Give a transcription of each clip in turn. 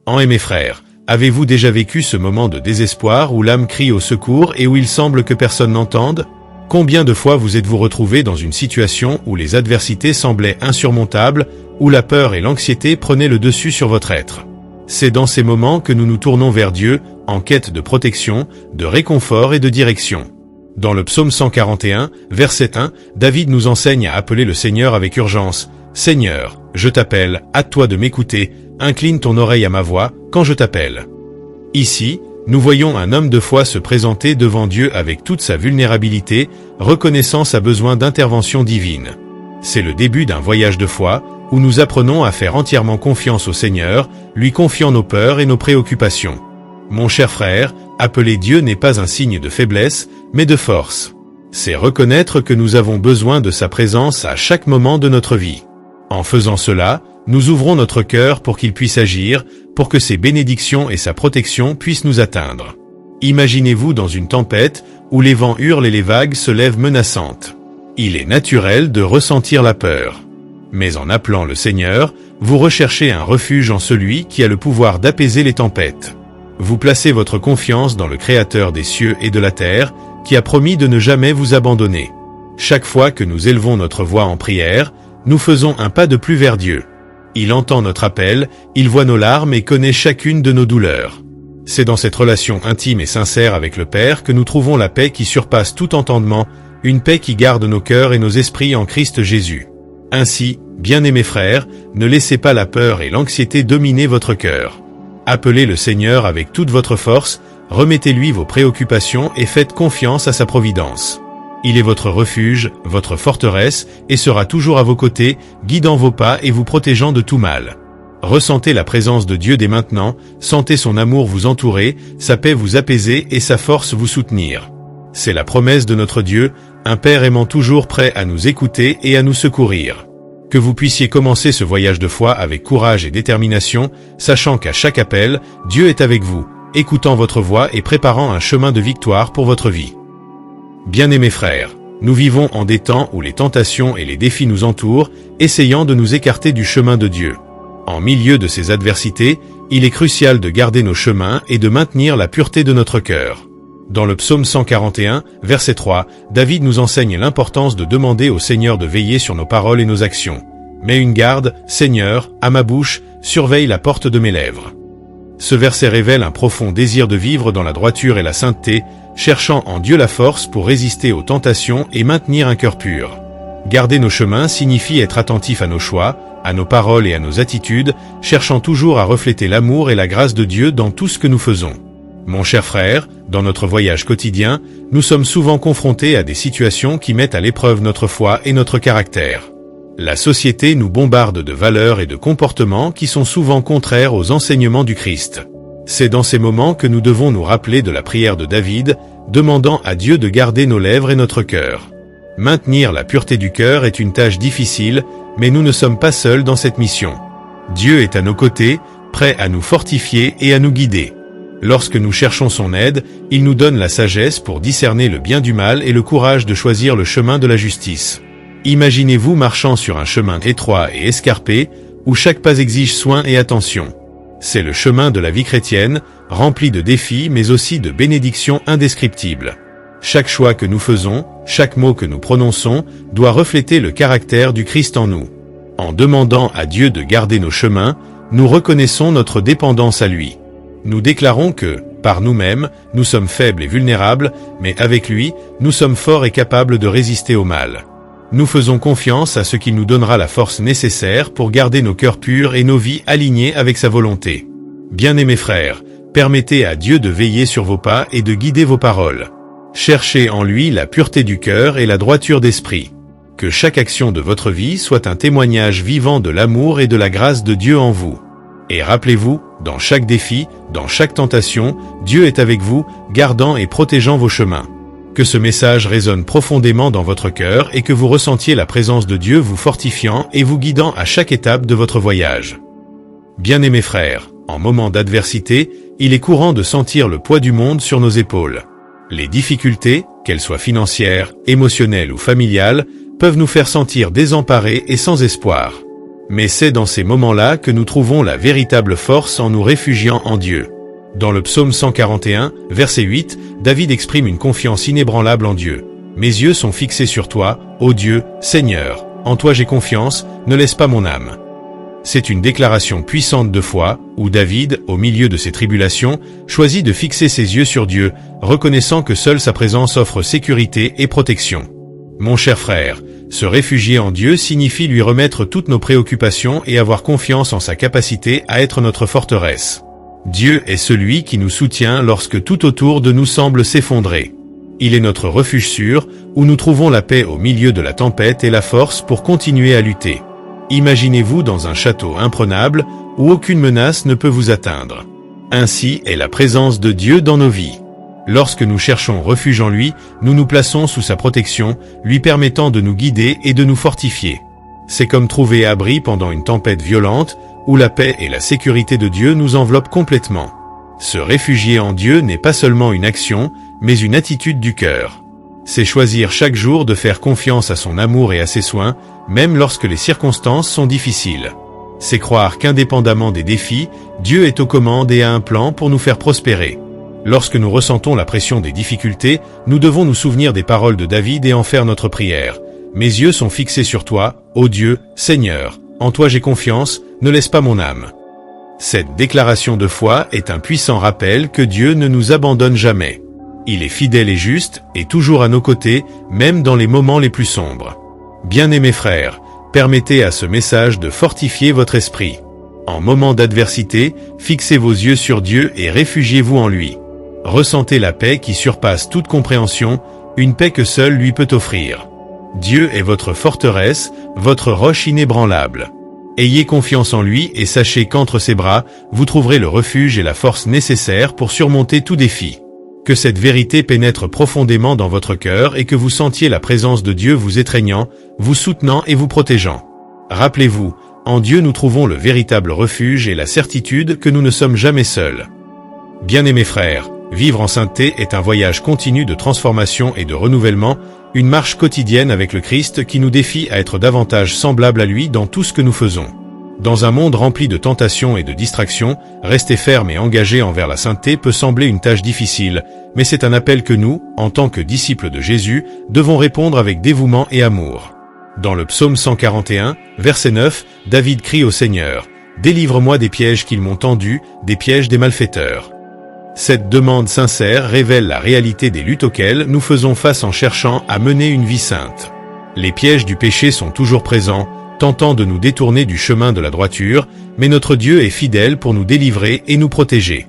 Mes frères, avez-vous déjà vécu ce moment de désespoir où l'âme crie au secours et où il semble que personne n'entende? Combien de fois vous êtes-vous retrouvé dans une situation où les adversités semblaient insurmontables, où la peur et l'anxiété prenaient le dessus sur votre être? C'est dans ces moments que nous nous tournons vers Dieu, en quête de protection, de réconfort et de direction. Dans le psaume 141, verset 1, David nous enseigne à appeler le Seigneur avec urgence. « Seigneur, je t'appelle, hâte-toi de m'écouter, incline ton oreille à ma voix, quand je t'appelle. » Ici, nous voyons un homme de foi se présenter devant Dieu avec toute sa vulnérabilité, reconnaissant sa besoin d'intervention divine. C'est le début d'un voyage de foi, où nous apprenons à faire entièrement confiance au Seigneur, lui confiant nos peurs et nos préoccupations. Mon cher frère, appeler Dieu n'est pas un signe de faiblesse, mais de force. C'est reconnaître que nous avons besoin de sa présence à chaque moment de notre vie. En faisant cela, nous ouvrons notre cœur pour qu'il puisse agir, pour que ses bénédictions et sa protection puissent nous atteindre. Imaginez-vous dans une tempête, où les vents hurlent et les vagues se lèvent menaçantes. Il est naturel de ressentir la peur. Mais en appelant le Seigneur, vous recherchez un refuge en celui qui a le pouvoir d'apaiser les tempêtes. Vous placez votre confiance dans le Créateur des cieux et de la terre, qui a promis de ne jamais vous abandonner. Chaque fois que nous élevons notre voix en prière, nous faisons un pas de plus vers Dieu. Il entend notre appel, il voit nos larmes et connaît chacune de nos douleurs. C'est dans cette relation intime et sincère avec le Père que nous trouvons la paix qui surpasse tout entendement, une paix qui garde nos cœurs et nos esprits en Christ Jésus. Ainsi, bien-aimés frères, ne laissez pas la peur et l'anxiété dominer votre cœur. Appelez le Seigneur avec toute votre force, remettez-lui vos préoccupations et faites confiance à sa providence. Il est votre refuge, votre forteresse, et sera toujours à vos côtés, guidant vos pas et vous protégeant de tout mal. Ressentez la présence de Dieu dès maintenant, sentez son amour vous entourer, sa paix vous apaiser et sa force vous soutenir. C'est la promesse de notre Dieu, un Père aimant toujours prêt à nous écouter et à nous secourir. Que vous puissiez commencer ce voyage de foi avec courage et détermination, sachant qu'à chaque appel, Dieu est avec vous, écoutant votre voix et préparant un chemin de victoire pour votre vie. Bien-aimés frères, nous vivons en des temps où les tentations et les défis nous entourent, essayant de nous écarter du chemin de Dieu. En milieu de ces adversités, il est crucial de garder nos chemins et de maintenir la pureté de notre cœur. Dans le psaume 141, verset 3, David nous enseigne l'importance de demander au Seigneur de veiller sur nos paroles et nos actions. « Mets une garde, Seigneur, à ma bouche, surveille la porte de mes lèvres. » Ce verset révèle un profond désir de vivre dans la droiture et la sainteté, cherchant en Dieu la force pour résister aux tentations et maintenir un cœur pur. Garder nos chemins signifie être attentif à nos choix, à nos paroles et à nos attitudes, cherchant toujours à refléter l'amour et la grâce de Dieu dans tout ce que nous faisons. Mon cher frère, dans notre voyage quotidien, nous sommes souvent confrontés à des situations qui mettent à l'épreuve notre foi et notre caractère. La société nous bombarde de valeurs et de comportements qui sont souvent contraires aux enseignements du Christ. C'est dans ces moments que nous devons nous rappeler de la prière de David, demandant à Dieu de garder nos lèvres et notre cœur. Maintenir la pureté du cœur est une tâche difficile, mais nous ne sommes pas seuls dans cette mission. Dieu est à nos côtés, prêt à nous fortifier et à nous guider. Lorsque nous cherchons son aide, il nous donne la sagesse pour discerner le bien du mal et le courage de choisir le chemin de la justice. Imaginez-vous marchant sur un chemin étroit et escarpé, où chaque pas exige soin et attention. C'est le chemin de la vie chrétienne, rempli de défis mais aussi de bénédictions indescriptibles. Chaque choix que nous faisons, chaque mot que nous prononçons, doit refléter le caractère du Christ en nous. En demandant à Dieu de garder nos chemins, nous reconnaissons notre dépendance à lui. Nous déclarons que, par nous-mêmes, nous sommes faibles et vulnérables, mais avec lui, nous sommes forts et capables de résister au mal. Nous faisons confiance à ce qu'il nous donnera la force nécessaire pour garder nos cœurs purs et nos vies alignées avec sa volonté. Bien-aimés frères, permettez à Dieu de veiller sur vos pas et de guider vos paroles. Cherchez en lui la pureté du cœur et la droiture d'esprit. Que chaque action de votre vie soit un témoignage vivant de l'amour et de la grâce de Dieu en vous. Et rappelez-vous, dans chaque défi, dans chaque tentation, Dieu est avec vous, gardant et protégeant vos chemins. Que ce message résonne profondément dans votre cœur et que vous ressentiez la présence de Dieu vous fortifiant et vous guidant à chaque étape de votre voyage. Bien-aimés frères, en moment d'adversité, il est courant de sentir le poids du monde sur nos épaules. Les difficultés, qu'elles soient financières, émotionnelles ou familiales, peuvent nous faire sentir désemparés et sans espoir. Mais c'est dans ces moments-là que nous trouvons la véritable force en nous réfugiant en Dieu. Dans le psaume 141, verset 8, David exprime une confiance inébranlable en Dieu. « Mes yeux sont fixés sur toi, ô Dieu, Seigneur. En toi j'ai confiance, ne laisse pas mon âme. » C'est une déclaration puissante de foi, où David, au milieu de ses tribulations, choisit de fixer ses yeux sur Dieu, reconnaissant que seule sa présence offre sécurité et protection. Mon cher frère, se réfugier en Dieu signifie lui remettre toutes nos préoccupations et avoir confiance en sa capacité à être notre forteresse. Dieu est celui qui nous soutient lorsque tout autour de nous semble s'effondrer. Il est notre refuge sûr, où nous trouvons la paix au milieu de la tempête et la force pour continuer à lutter. Imaginez-vous dans un château imprenable, où aucune menace ne peut vous atteindre. Ainsi est la présence de Dieu dans nos vies. Lorsque nous cherchons refuge en lui, nous nous plaçons sous sa protection, lui permettant de nous guider et de nous fortifier. C'est comme trouver abri pendant une tempête violente, où la paix et la sécurité de Dieu nous enveloppent complètement. Se réfugier en Dieu n'est pas seulement une action, mais une attitude du cœur. C'est choisir chaque jour de faire confiance à son amour et à ses soins, même lorsque les circonstances sont difficiles. C'est croire qu'indépendamment des défis, Dieu est aux commandes et a un plan pour nous faire prospérer. Lorsque nous ressentons la pression des difficultés, nous devons nous souvenir des paroles de David et en faire notre prière. « Mes yeux sont fixés sur toi, ô Dieu, Seigneur. En toi j'ai confiance, ne laisse pas mon âme. » Cette déclaration de foi est un puissant rappel que Dieu ne nous abandonne jamais. Il est fidèle et juste, et toujours à nos côtés, même dans les moments les plus sombres. Bien-aimés frères, permettez à ce message de fortifier votre esprit. En moment d'adversité, fixez vos yeux sur Dieu et réfugiez-vous en lui. Ressentez la paix qui surpasse toute compréhension, une paix que seul lui peut offrir. Dieu est votre forteresse, votre roche inébranlable. Ayez confiance en lui et sachez qu'entre ses bras, vous trouverez le refuge et la force nécessaires pour surmonter tout défi. Que cette vérité pénètre profondément dans votre cœur et que vous sentiez la présence de Dieu vous étreignant, vous soutenant et vous protégeant. Rappelez-vous, en Dieu nous trouvons le véritable refuge et la certitude que nous ne sommes jamais seuls. Bien-aimés frères, vivre en sainteté est un voyage continu de transformation et de renouvellement, une marche quotidienne avec le Christ qui nous défie à être davantage semblables à lui dans tout ce que nous faisons. Dans un monde rempli de tentations et de distractions, rester ferme et engagé envers la sainteté peut sembler une tâche difficile, mais c'est un appel que nous, en tant que disciples de Jésus, devons répondre avec dévouement et amour. Dans le psaume 141, verset 9, David crie au Seigneur « Délivre-moi des pièges qu'ils m'ont tendus, des pièges des malfaiteurs ». Cette demande sincère révèle la réalité des luttes auxquelles nous faisons face en cherchant à mener une vie sainte. Les pièges du péché sont toujours présents, tentant de nous détourner du chemin de la droiture, mais notre Dieu est fidèle pour nous délivrer et nous protéger.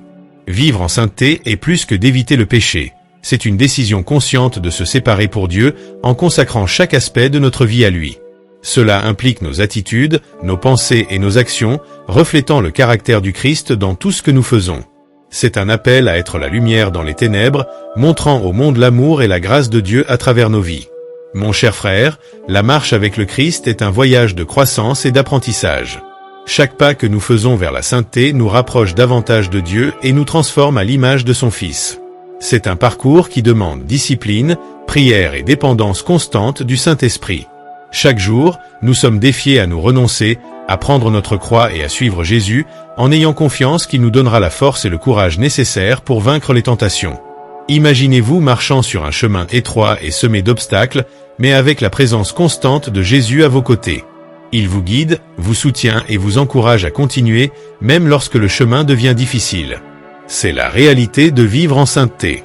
Vivre en sainteté est plus que d'éviter le péché. C'est une décision consciente de se séparer pour Dieu en consacrant chaque aspect de notre vie à lui. Cela implique nos attitudes, nos pensées et nos actions, reflétant le caractère du Christ dans tout ce que nous faisons. C'est un appel à être la lumière dans les ténèbres, montrant au monde l'amour et la grâce de Dieu à travers nos vies. Mon cher frère, la marche avec le Christ est un voyage de croissance et d'apprentissage. Chaque pas que nous faisons vers la sainteté nous rapproche davantage de Dieu et nous transforme à l'image de son Fils. C'est un parcours qui demande discipline, prière et dépendance constante du Saint-Esprit. Chaque jour, nous sommes défiés à nous renoncer, à prendre notre croix et à suivre Jésus, en ayant confiance qu'il nous donnera la force et le courage nécessaires pour vaincre les tentations. Imaginez-vous marchant sur un chemin étroit et semé d'obstacles, mais avec la présence constante de Jésus à vos côtés. Il vous guide, vous soutient et vous encourage à continuer, même lorsque le chemin devient difficile. C'est la réalité de vivre en sainteté.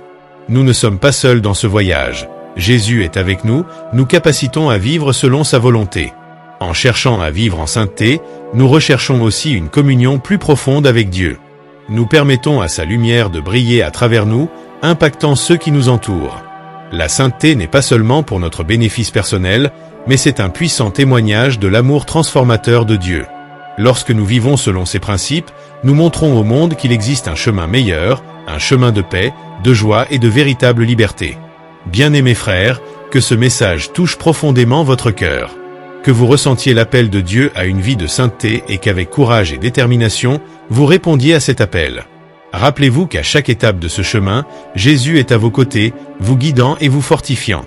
Nous ne sommes pas seuls dans ce voyage. Jésus est avec nous, nous capacitons à vivre selon sa volonté. En cherchant à vivre en sainteté, nous recherchons aussi une communion plus profonde avec Dieu. Nous permettons à sa lumière de briller à travers nous, impactant ceux qui nous entourent. La sainteté n'est pas seulement pour notre bénéfice personnel, mais c'est un puissant témoignage de l'amour transformateur de Dieu. Lorsque nous vivons selon ces principes, nous montrons au monde qu'il existe un chemin meilleur, un chemin de paix, de joie et de véritable liberté. Bien-aimés frères, que ce message touche profondément votre cœur. Que vous ressentiez l'appel de Dieu à une vie de sainteté et qu'avec courage et détermination, vous répondiez à cet appel. Rappelez-vous qu'à chaque étape de ce chemin, Jésus est à vos côtés, vous guidant et vous fortifiant.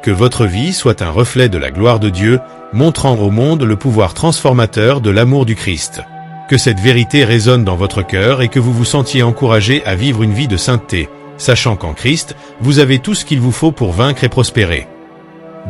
Que votre vie soit un reflet de la gloire de Dieu, montrant au monde le pouvoir transformateur de l'amour du Christ. Que cette vérité résonne dans votre cœur et que vous vous sentiez encouragé à vivre une vie de sainteté, sachant qu'en Christ, vous avez tout ce qu'il vous faut pour vaincre et prospérer.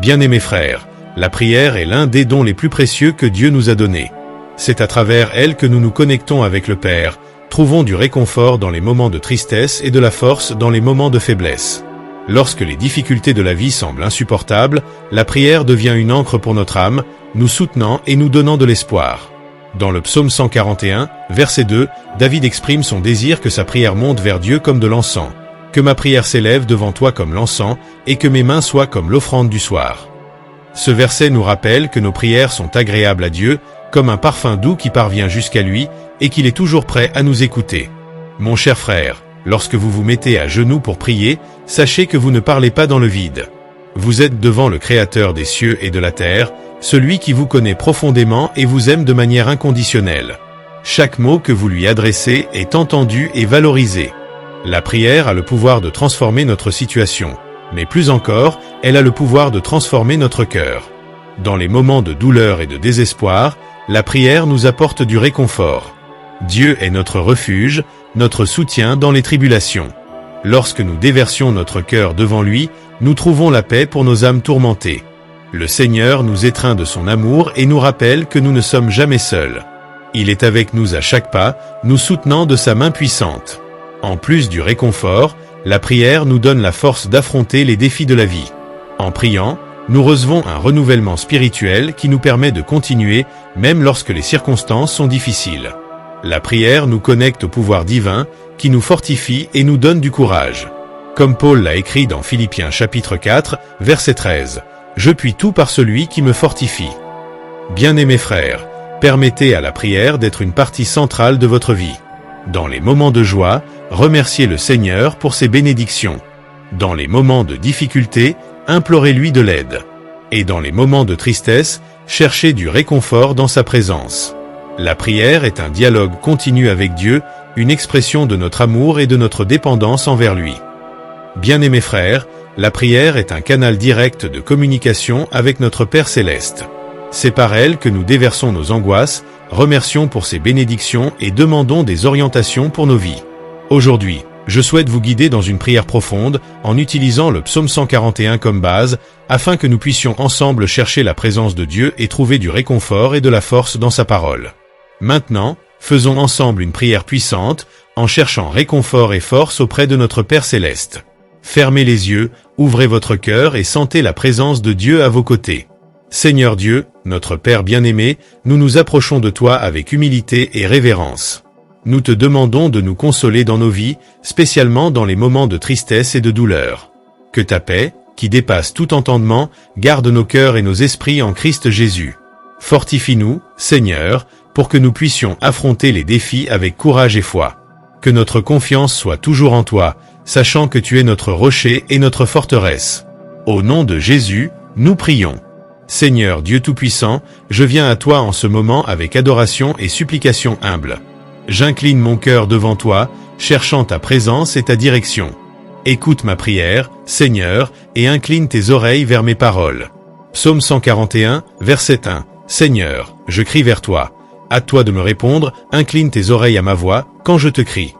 Bien-aimés frères, la prière est l'un des dons les plus précieux que Dieu nous a donnés. C'est à travers elle que nous nous connectons avec le Père, trouvons du réconfort dans les moments de tristesse et de la force dans les moments de faiblesse. Lorsque les difficultés de la vie semblent insupportables, la prière devient une ancre pour notre âme, nous soutenant et nous donnant de l'espoir. Dans le psaume 141, verset 2, David exprime son désir que sa prière monte vers Dieu comme de l'encens. Que ma prière s'élève devant toi comme l'encens, et que mes mains soient comme l'offrande du soir. Ce verset nous rappelle que nos prières sont agréables à Dieu, comme un parfum doux qui parvient jusqu'à lui, et qu'il est toujours prêt à nous écouter. Mon cher frère, lorsque vous vous mettez à genoux pour prier, sachez que vous ne parlez pas dans le vide. Vous êtes devant le Créateur des cieux et de la terre, celui qui vous connaît profondément et vous aime de manière inconditionnelle. Chaque mot que vous lui adressez est entendu et valorisé. La prière a le pouvoir de transformer notre situation, mais plus encore, elle a le pouvoir de transformer notre cœur. Dans les moments de douleur et de désespoir, la prière nous apporte du réconfort. Dieu est notre refuge, notre soutien dans les tribulations. Lorsque nous déversions notre cœur devant lui, nous trouvons la paix pour nos âmes tourmentées. Le Seigneur nous étreint de son amour et nous rappelle que nous ne sommes jamais seuls. Il est avec nous à chaque pas, nous soutenant de sa main puissante. En plus du réconfort, la prière nous donne la force d'affronter les défis de la vie. En priant, nous recevons un renouvellement spirituel qui nous permet de continuer, même lorsque les circonstances sont difficiles. La prière nous connecte au pouvoir divin, qui nous fortifie et nous donne du courage. Comme Paul l'a écrit dans Philippiens chapitre 4, verset 13. Je puis tout par celui qui me fortifie. Bien-aimés frères, permettez à la prière d'être une partie centrale de votre vie. Dans les moments de joie, remerciez le Seigneur pour ses bénédictions. Dans les moments de difficulté, implorez-lui de l'aide. Et dans les moments de tristesse, cherchez du réconfort dans sa présence. La prière est un dialogue continu avec Dieu, une expression de notre amour et de notre dépendance envers lui. Bien-aimés frères, la prière est un canal direct de communication avec notre Père Céleste. C'est par elle que nous déversons nos angoisses, remercions pour ses bénédictions et demandons des orientations pour nos vies. Aujourd'hui, je souhaite vous guider dans une prière profonde en utilisant le psaume 141 comme base, afin que nous puissions ensemble chercher la présence de Dieu et trouver du réconfort et de la force dans sa parole. Maintenant, faisons ensemble une prière puissante, en cherchant réconfort et force auprès de notre Père Céleste. Fermez les yeux, ouvrez votre cœur et sentez la présence de Dieu à vos côtés. Seigneur Dieu, notre Père bien-aimé, nous nous approchons de toi avec humilité et révérence. Nous te demandons de nous consoler dans nos vies, spécialement dans les moments de tristesse et de douleur. Que ta paix, qui dépasse tout entendement, garde nos cœurs et nos esprits en Christ Jésus. Fortifie-nous, Seigneur, pour que nous puissions affronter les défis avec courage et foi. Que notre confiance soit toujours en toi, sachant que tu es notre rocher et notre forteresse. Au nom de Jésus, nous prions. Seigneur Dieu Tout-Puissant, je viens à toi en ce moment avec adoration et supplication humble. J'incline mon cœur devant toi, cherchant ta présence et ta direction. Écoute ma prière, Seigneur, et incline tes oreilles vers mes paroles. Psaume 141, verset 1. Seigneur, je crie vers toi. À toi de me répondre, incline tes oreilles à ma voix, quand je te crie.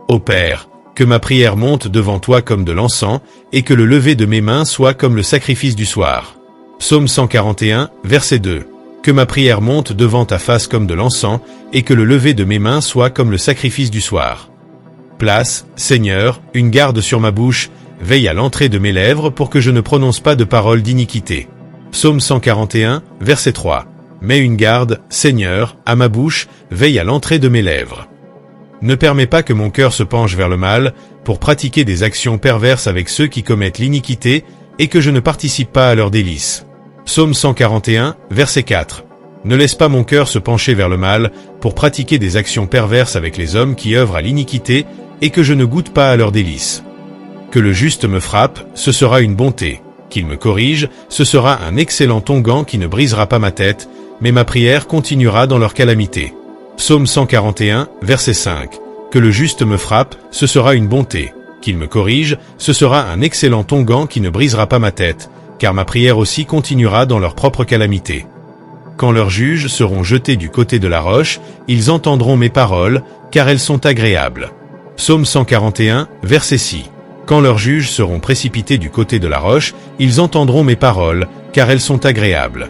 Ô Père, que ma prière monte devant toi comme de l'encens, et que le lever de mes mains soit comme le sacrifice du soir. Psaume 141, verset 2. Que ma prière monte devant ta face comme de l'encens, et que le lever de mes mains soit comme le sacrifice du soir. Place, Seigneur, une garde sur ma bouche, veille à l'entrée de mes lèvres pour que je ne prononce pas de paroles d'iniquité. Psaume 141, verset 3. Mets une garde, Seigneur, à ma bouche, veille à l'entrée de mes lèvres. Ne permets pas que mon cœur se penche vers le mal, pour pratiquer des actions perverses avec ceux qui commettent l'iniquité, et que je ne participe pas à leurs délices. Psaume 141, verset 4. Ne laisse pas mon cœur se pencher vers le mal, pour pratiquer des actions perverses avec les hommes qui œuvrent à l'iniquité, et que je ne goûte pas à leurs délices. Que le juste me frappe, ce sera une bonté. Qu'il me corrige, ce sera un excellent onguent qui ne brisera pas ma tête, mais ma prière continuera dans leur calamité. Psaume 141, verset 5. Que le juste me frappe, ce sera une bonté. Qu'il me corrige, ce sera un excellent onguent qui ne brisera pas ma tête, car ma prière aussi continuera dans leur propre calamité. Quand leurs juges seront jetés du côté de la roche, ils entendront mes paroles, car elles sont agréables. Psaume 141, verset 6. Quand leurs juges seront précipités du côté de la roche, ils entendront mes paroles, car elles sont agréables.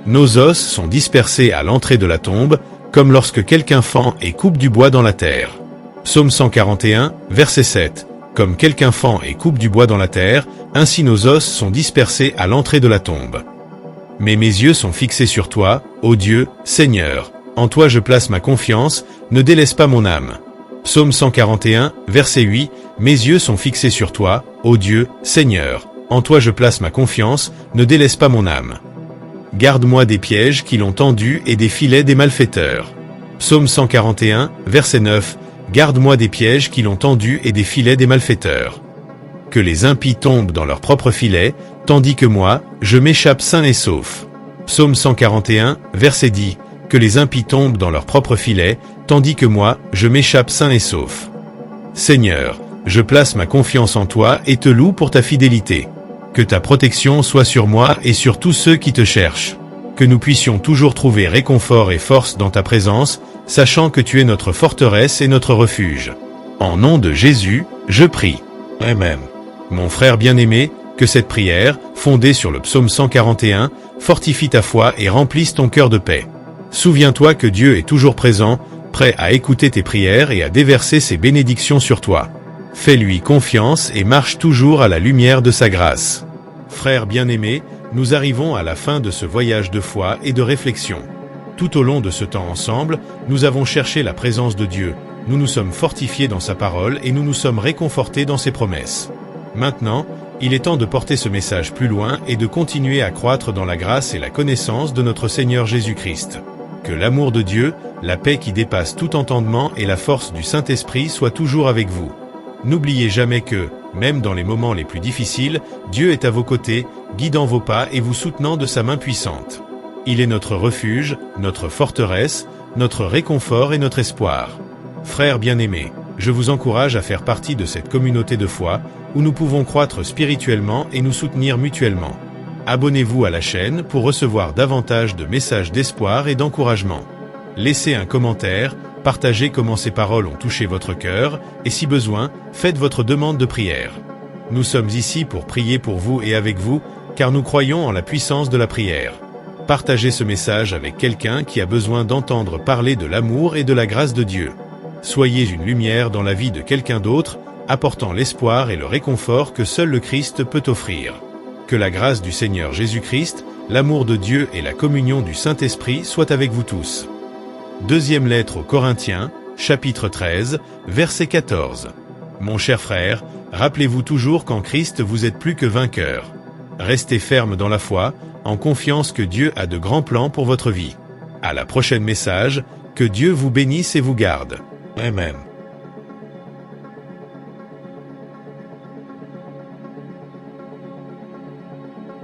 Nos os sont dispersés à l'entrée de la tombe, comme lorsque quelqu'un fend et coupe du bois dans la terre. Psaume 141, verset 7. Comme quelqu'un fend et coupe du bois dans la terre, ainsi nos os sont dispersés à l'entrée de la tombe. Mais mes yeux sont fixés sur toi, ô Dieu, Seigneur. En toi je place ma confiance, ne délaisse pas mon âme. Psaume 141, verset 8. Mes yeux sont fixés sur toi, ô Dieu, Seigneur. En toi je place ma confiance, ne délaisse pas mon âme. Garde-moi des pièges qui l'ont tendu et des filets des malfaiteurs. Psaume 141, verset 9. Garde-moi des pièges qui l'ont tendu et des filets des malfaiteurs. Que les impies tombent dans leurs propres filets, tandis que moi, je m'échappe sain et sauf. Psaume 141, verset 10. Que les impies tombent dans leurs propres filets, tandis que moi, je m'échappe sain et sauf. Seigneur, je place ma confiance en toi et te loue pour ta fidélité. Que ta protection soit sur moi et sur tous ceux qui te cherchent. Que nous puissions toujours trouver réconfort et force dans ta présence, sachant que tu es notre forteresse et notre refuge. En nom de Jésus, je prie. Amen. Mon frère bien-aimé, que cette prière, fondée sur le psaume 141, fortifie ta foi et remplisse ton cœur de paix. Souviens-toi que Dieu est toujours présent, prêt à écouter tes prières et à déverser ses bénédictions sur toi. Fais-lui confiance et marche toujours à la lumière de sa grâce. Frères bien-aimés, nous arrivons à la fin de ce voyage de foi et de réflexion. Tout au long de ce temps ensemble, nous avons cherché la présence de Dieu, nous nous sommes fortifiés dans sa parole et nous nous sommes réconfortés dans ses promesses. Maintenant, il est temps de porter ce message plus loin et de continuer à croître dans la grâce et la connaissance de notre Seigneur Jésus-Christ. Que l'amour de Dieu, la paix qui dépasse tout entendement et la force du Saint-Esprit soient toujours avec vous. N'oubliez jamais que, même dans les moments les plus difficiles, Dieu est à vos côtés, guidant vos pas et vous soutenant de sa main puissante. Il est notre refuge, notre forteresse, notre réconfort et notre espoir. Frères bien-aimés, je vous encourage à faire partie de cette communauté de foi, où nous pouvons croître spirituellement et nous soutenir mutuellement. Abonnez-vous à la chaîne pour recevoir davantage de messages d'espoir et d'encouragement. Laissez un commentaire, partagez comment ces paroles ont touché votre cœur, et si besoin, faites votre demande de prière. Nous sommes ici pour prier pour vous et avec vous, car nous croyons en la puissance de la prière. Partagez ce message avec quelqu'un qui a besoin d'entendre parler de l'amour et de la grâce de Dieu. Soyez une lumière dans la vie de quelqu'un d'autre, apportant l'espoir et le réconfort que seul le Christ peut offrir. Que la grâce du Seigneur Jésus-Christ, l'amour de Dieu et la communion du Saint-Esprit soient avec vous tous. Deuxième lettre aux Corinthiens, chapitre 13, verset 14. Mon cher frère, rappelez-vous toujours qu'en Christ vous êtes plus que vainqueurs. Restez ferme dans la foi, en confiance que Dieu a de grands plans pour votre vie. À la prochaine message, que Dieu vous bénisse et vous garde. Amen.